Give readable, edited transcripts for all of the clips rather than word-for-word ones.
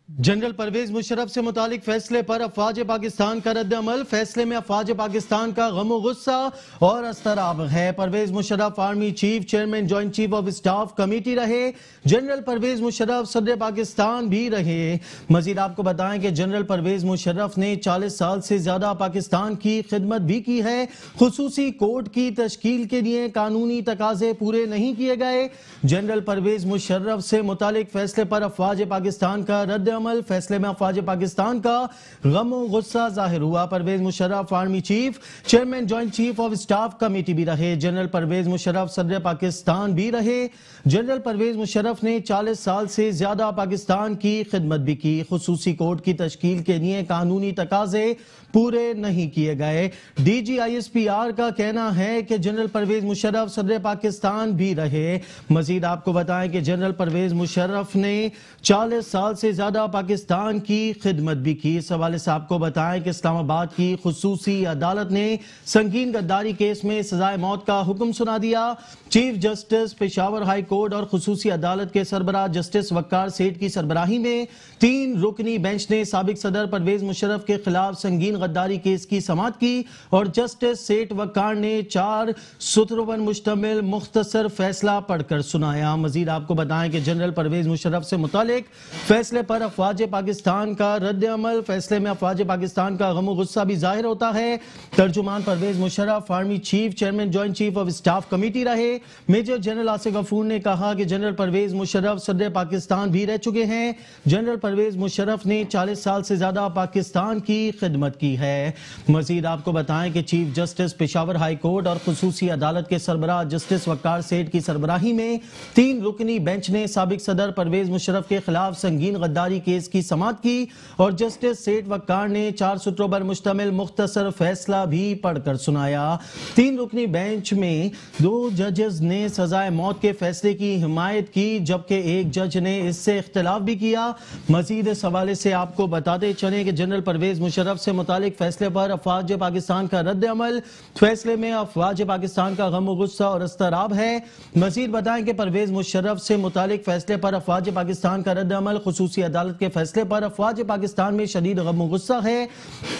General Pervez Musharraf से मुतालिक फैसले पर अफवाज पाकिस्तान का रद्द अमल। फैसले में अफवाज पाकिस्तान का गम गुस्सा और अस्तराब है। Pervez Musharraf army chief, chairman joint chief of staff committee रहे। जनरल परवेज मुशर्रफ सदर पाकिस्तान भी रहे। मजीद आपको बताएं कि जनरल परवेज मुशर्रफ ने 40 साल से ज्यादा पाकिस्तान की खिदमत भी की है। खुसूसी कोर्ट की तश्कील के लिए कानूनी तकाजे पूरे नहीं किए गए। जनरल परवेज मुशर्रफ से मुतालिक फैसले पर अफवाज पाकिस्तान का रद्द अमल। फैसले में अफवाज पाकिस्तान का गम गुस्सा जाहिर हुआ। Pervez Musharraf army chief, chairman joint chief of staff committee भी रहे। जनरल परवेज मुशर्रफ सदर पाकिस्तान भी रहे। जनरल परवेज मुशर्रफ ने 40 साल से ज्यादा पाकिस्तान की खिदमत भी की। खुसूसी कोर्ट की तश्कील के लिए कानूनी तकाजे पूरे नहीं किए गए। DGISPR का कहना है कि जनरल परवेज मुशर्रफ सदर पाकिस्तान भी रहे। मजीद आपको बताएं कि जनरल परवेज मुशर्रफ ने 40 साल से ज्यादा पाकिस्तान की खिदमत भी की। इस हवाले से आपको बताएं कि इस्लामाबाद की खुसूसी अदालत ने संगीन गद्दारी केस में सजाए मौत का हुक्म सुना दिया। Chief justice Peshawar high court और खुसूसी अदालत के सरबराह जस्टिस वक्कार सेठ की सरबराही में 3 रुकनी बेंच ने साबिक सदर परवेज मुशर्रफ के खिलाफ संगीन गद्दारी केस की समाअत की और जस्टिस सेठ वक्कार ने 4 सूत्रों पर मुश्तमिल मुख्तसर फैसला पढ़कर सुनाया। मजीद आपको बताएं कि जनरल परवेज मुशर्रफ से मुतालिक फैसले पर अफवाज पाकिस्तान का रद्द अमल। फैसले में अफवाज पाकिस्तान का गम गुस्सा भी जाहिर होता है। तर्जुमान Pervez Musharraf army chief, chairman joint chief of staff committee रहे। मेजर जनरल आसिफ गफूर ने कहा कि जनरल परवेज मुशर्रफ सदर पाकिस्तान भी रह चुके हैं। जनरल परवेज मुशर्रफ ने 40 साल से ज्यादा पाकिस्तान की खिदमत की है। मजीद आपको बताएं कि chief justice Peshawar high court और खुसूसी अदालत के सरबराह जस्टिस वक्कार सेठ की सरबराही में 3 रुकनी बेंच ने साबिक सदर परवेज मुशर्रफ के खिलाफ संगीन गद्दारी केस की समाअत की और जस्टिस सेठ वक्कार ने 4 सूत्रों पर मुश्तमिल मुख्तसर फैसला भी पढ़कर सुनाया। 3 रुकनी बेंच में 2 जजेस ने सजाए मौत के फैसले की हिमायत की, जबकि एक जज ने इससे इख्तिलाफ भी किया। मजीद इस हवाले से आपको बताते चले कि जनरल परवेज मुशर्रफ से मुतालिक फैसले पर अफवाज पाकिस्तान का रद्द अमल। फैसले में अफवाज पाकिस्तान का गम गुस्सा और अस्तराब है। मजीद बताएं कि परवेज मुशर्रफ से मुतालिक फैसले पर अफवाज पाकिस्तान का रद्द अमल। खुसूसी अदालत के फैसले पर अफवाज पाकिस्तान में शदीद गम गुस्सा है।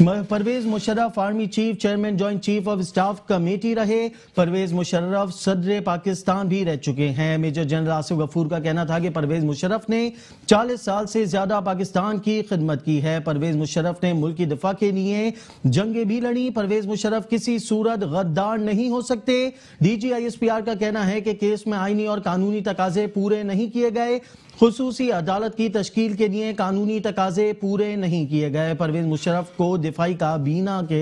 Pervez Musharraf army chief, chairman joint chief of staff committee रहे। परवेज मुशर्रफ सदर पाकिस्तान भी रह चुके हैं। मेजर जनरल आसिफ गफूर का कहना था कि परवेज मुशर्रफ ने 40 साल से ज्यादा पाकिस्तान की खिदमत की है। परवेज मुशर्रफ ने मुल्क की दिफा के लिए जंगें भी लड़ी। परवेज मुशर्रफ किसी सूरत गद्दार नहीं हो सकते। DGISPR का कहना है कि केस में आईनी और कानूनी तकाजे पूरे नहीं किए गए। खुसूसी अदालत की तश्कील के लिए कानूनी तकाजे पूरे नहीं किए गए। परवेज मुशर्रफ को दिफाई काबीना के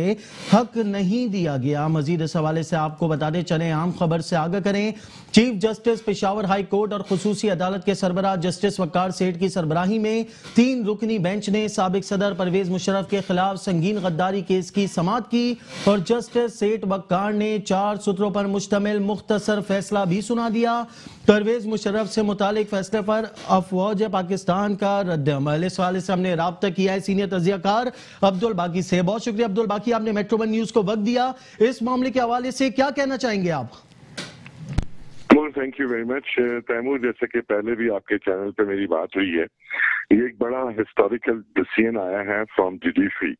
हक नहीं दिया गया। मजीद इस हवाले से आपको बताते चले, आम खबर से आगाह करें। Chief justice Peshawar high court और खुसूसी अदालत के सरबराह जस्टिस वक्कार सेठ की सरबराही में 3 रुकनी बेंच ने साबिक सदर परवेज मुशर्रफ के खिलाफ संगीन गद्दारी केस की समाअत की और जस्टिस सेठ वक्कार ने 4 सूत्रों पर मुश्तमिल मुख्तसर फैसला भी सुना दिया। परवेज मुशर्रफ से मुतालिक फैसले पर अफवाज पाकिस्तान का रद्द अमल। इस हवाले से हमने राब्ता किया है सीनियर तजियाकार अब्दुल बाकी से। बहुत शुक्रिया अब्दुल बाकी, आपने मेट्रो वन न्यूज को वक्त दिया। इस मामले के हवाले से क्या कहना चाहेंगे आप? Thank you very much Taimur. जैसे कि पहले भी आपके चैनल पे मेरी बात हुई है, ये एक बड़ा हिस्टोरिकल डिसीजन आया है फ्रॉम जुडिशरी।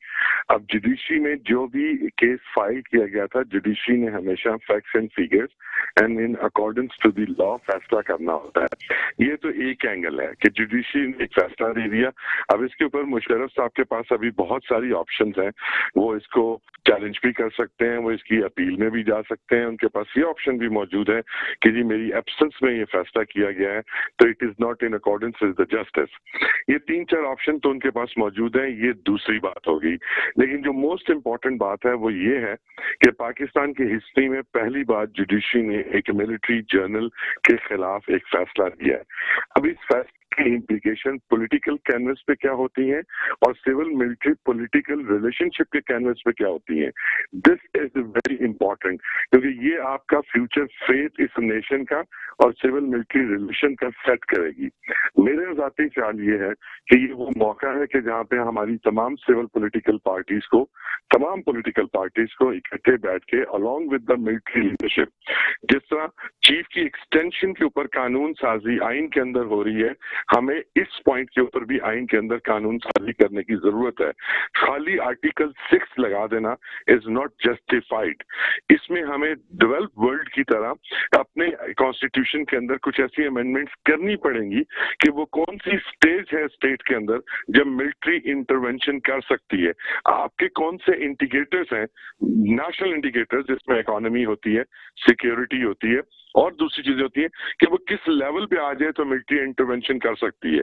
अब जुडिशरी में जो भी केस फाइल किया गया था, जुडिशरी ने हमेशा facts and figures and in accordance to the law फैसला करना होता है। ये तो एक एंगल है कि जुडिशरी ने एक फैसला दे दिया। अब इसके ऊपर मुशर्रफ साहब के पास अभी बहुत सारी ऑप्शंस हैं। वो इसको चैलेंज भी कर सकते हैं, वो इसकी अपील में भी जा सकते हैं। उनके पास ये ऑप्शन भी मौजूद है कि जी मेरी एब्सेंस में ये फैसला किया गया है तो it is not in accordance with the justice. ये 3-4 ऑप्शन तो उनके पास मौजूद है, ये दूसरी बात होगी। लेकिन जो मोस्ट इम्पोर्टेंट बात है वो ये है कि पाकिस्तान की हिस्ट्री में पहली बार जुडिशरी ने एक मिलिट्री जर्नल के खिलाफ एक फैसला दिया है। अब इस फैसले की इम्प्लीकेशन पॉलिटिकल कैनवस पे क्या होती हैं और सिविल मिलिट्री पॉलिटिकल रिलेशनशिप के कैनवस पे क्या होती हैं, दिस इज वेरी इंपॉर्टेंट, क्योंकि ये आपका फ्यूचर फेथ इस नेशन का और सिविल मिलिट्री रिलेशन का सेट करेगी। मेरे ज़ाती ख्याल ये है कि ये वो मौका है कि जहाँ पे हमारी तमाम सिविल पॉलिटिकल पार्टीज को इकट्ठे बैठ के along with the military leadership, जिस तरह चीफ की एक्सटेंशन के ऊपर कानून साजी आइन के अंदर हो रही है, हमें इस पॉइंट के ऊपर भी आइन के अंदर कानून साजी करने की जरूरत है। खाली आर्टिकल 6 लगा देना इज नॉट जस्टिफाइड। इसमें हमें डेवलप वर्ल्ड की तरह अपने कॉन्स्टिट्यूशन के अंदर कुछ ऐसी अमेंडमेंट्स करनी पड़ेंगी कि वो कौन सी स्टेज है स्टेट के अंदर जब मिलिट्री इंटरवेंशन कर सकती है। आपके कौन से इंडिकेटर्स हैं, नेशनल इंडिकेटर्स, जिसमें इकोनॉमी होती है, सिक्योरिटी होती है और दूसरी चीजें होती है कि वो किस लेवल पे आ जाए तो मिलिट्री इंटरवेंशन कर सकती है।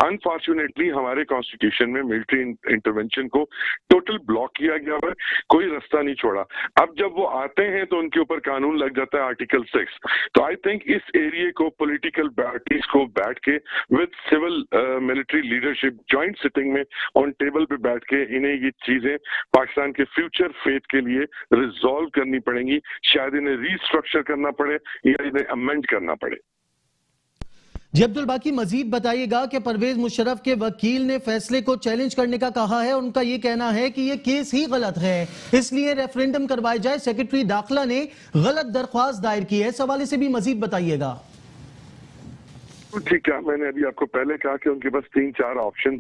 अनफॉर्चुनेटली हमारे कॉन्स्टिट्यूशन में मिलिट्री इंटरवेंशन को टोटल ब्लॉक किया गया है, कोई रास्ता नहीं छोड़ा। अब जब वो आते हैं तो उनके ऊपर कानून लग जाता है आर्टिकल 6। तो आई थिंक इस एरिया को पॉलिटिकल पार्टीज को बैठ के with civil military leadership joint sitting में ऑन टेबल पे बैठ के इन्हें ये चीजें पाकिस्तान के फ्यूचर फेथ के लिए रिजॉल्व करनी पड़ेंगी। शायद इन्हें रीस्ट्रक्चर करना पड़े या इन्हें अमेंड करना पड़े। जी अब्दुल बाकी मजीद बताइएगा कि परवेज मुशर्रफ के वकील ने फैसले को चैलेंज करने का कहा है। उनका ये कहना है कि ये केस ही गलत है, इसलिए रेफरेंडम करवाया जाए। सेक्रेटरी दाखिला ने गलत दरख्वास्त दायर की है, इस हवाले से भी मजीद बताइएगा। ठीक है, मैंने अभी आपको पहले कहा कि उनके पास 3-4 ऑप्शन,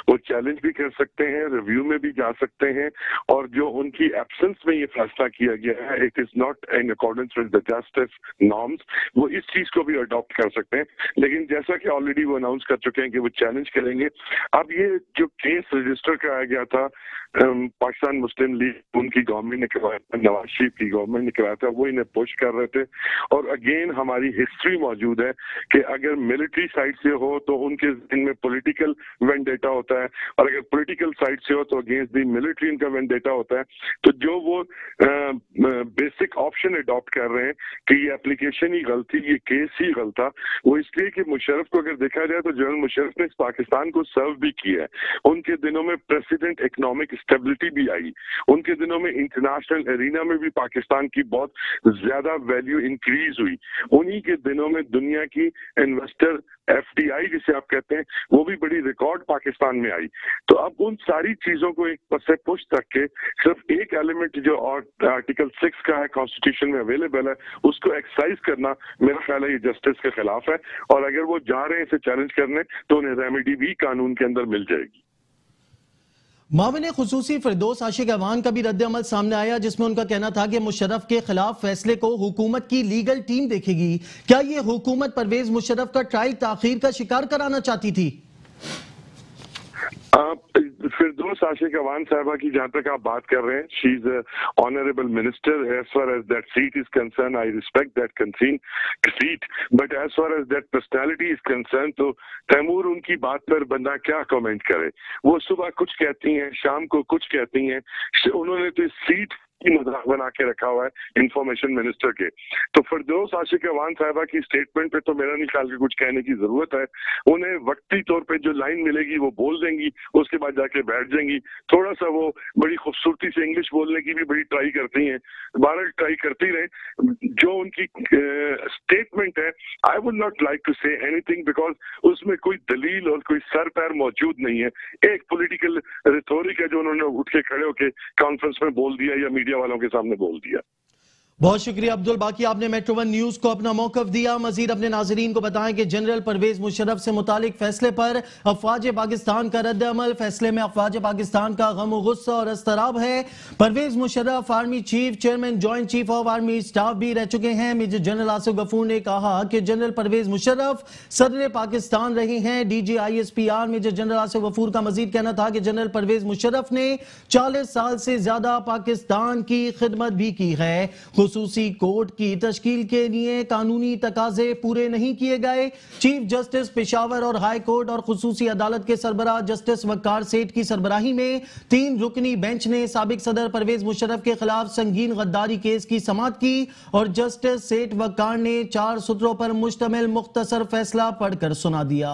वो चैलेंज भी कर सकते हैं, रिव्यू में भी जा सकते हैं, और जो उनकी एब्सेंस में ये फैसला किया गया है, it is not in accordance with the justice norms, वो इस चीज को भी अडॉप्ट कर सकते हैं। लेकिन जैसा कि ऑलरेडी वो अनाउंस कर चुके हैं कि वो चैलेंज करेंगे। अब ये जो केस रजिस्टर कराया गया था पाकिस्तान मुस्लिम लीग, उनकी गवर्नमेंट ने करवाया था, नवाज शरीफ की गवर्नमेंट ने कराया था, वो इन्हें पुश कर रहे थे। और अगेन हमारी हिस्ट्री मौजूद है कि अगर मिलिट्री साइड से हो तो उनके इनमें पॉलिटिकल वेंडेटा होता है, और अगर पॉलिटिकल साइड से हो तो अगेंस्ट दी मिलिट्री इनका वेंडेटा होता है। तो जो वो बेसिक ऑप्शन अडॉप्ट कर रहे हैं कि ये एप्लीकेशन ही गलत थी, ये केस ही गलत था, वो इसलिए कि मुशर्रफ को अगर देखा जाए तो जनरल मुशर्रफ ने पाकिस्तान को सर्व भी किया है। उनके दिनों में प्रेसिडेंट इकोनॉमिक स्टेबिलिटी भी आई, उनके दिनों में इंटरनेशनल एरिना में भी पाकिस्तान की बहुत ज्यादा वैल्यू इंक्रीज हुई। उन्हीं के दिनों में दुनिया की इन्वेस्टर FDI जिसे आप कहते हैं, वो भी बड़ी रिकॉर्ड पाकिस्तान में आई। तो अब उन सारी चीजों को एक पसे पुश तक के सिर्फ एक एलिमेंट जो और आर्टिकल 6 का है कॉन्स्टिट्यूशन में अवेलेबल है, उसको एक्सरसाइज करना मेरा ख्याल है ये जस्टिस के खिलाफ है। और अगर वो जा रहे हैं इसे चैलेंज करने तो उन्हें रेमेडी भी कानून के अंदर मिल जाएगी। माविन खुसूसी फिरदौस आशिक अवान का भी रद्द-ए-अमल सामने आया, जिसमें उनका कहना था कि मुशर्रफ के खिलाफ फैसले को हुकूमत की लीगल टीम देखेगी। क्या ये हुकूमत परवेज मुशर्रफ का ट्रायल ताखीर का शिकार कराना चाहती थी? फिरदौस आशिक अवान साहबा की जहां तक आप बात कर रहे हैं, she is honourable minister. As far as that seat is concern, I respect that seat, but as far as that personality is concern, तो तैमूर उनकी बात पर बंदा क्या कमेंट करे। वो सुबह कुछ कहती हैं, शाम को कुछ कहती हैं। उन्होंने तो इस सीट की मजाक बना के रखा हुआ है इंफॉर्मेशन मिनिस्टर के। तो फिरदौस आशिक अवान साहबा की स्टेटमेंट पे तो मेरा नहीं ख्याल कि कुछ कहने की जरूरत है। उन्हें वक्ती तौर पे जो लाइन मिलेगी वो बोल देंगी, उसके बाद जाके बैठ जाएंगी। थोड़ा सा वो बड़ी खूबसूरती से इंग्लिश बोलने की भी बड़ी ट्राई करती हैं, बहरहाल ट्राई करती रहे। जो उनकी स्टेटमेंट है, I would not like to say anything because उसमें कोई दलील और कोई सर पैर मौजूद नहीं है। एक पॉलिटिकल रिथोरिक है जो उन्होंने उठ के खड़े होके कॉन्फ्रेंस में बोल दिया या मीडिया वालों के सामने बोल दिया। बहुत शुक्रिया अब्दुल बाकी, आपने मेट्रो वन न्यूज को अपना मौक़िफ़ दिया। मजीद अपने नाजरीन को बताएं कि जनरल परवेज मुशर्रफ से मुतालिक फैसले पर अफवाज पाकिस्तान का रद्द अमल। फैसले में अफवाज पाकिस्तान का गम गुस्सा और अस्तराब है। Pervez Musharraf army chief, chairman joint chief of army staff भी रह चुके हैं। मेजर जनरल आसिफ गफूर ने कहा कि जनरल परवेज मुशर्रफ सदर पाकिस्तान रहे हैं। DG ISPR major general Asif Ghafoor का मजीद कहना था कि जनरल परवेज मुशर्रफ ने 40 साल से ज्यादा पाकिस्तान की खिदमत भी की है। खुसूसी कोर्ट की तश्कील के लिए कानूनी तकाजे पूरे नहीं किए गए। चीफ जस्टिस पेशावर और हाई कोर्ट और खुसूसी अदालत के सरबराह जस्टिस वकार सेठ की सरबराही में 3 रुकनी बेंच ने साबिक सदर परवेज मुशर्रफ के खिलाफ संगीन गद्दारी केस की समाअत की और जस्टिस सेठ वकार ने 4 सूत्रों पर मुश्तमिल मुख्तसर फैसला पढ़कर सुना दिया।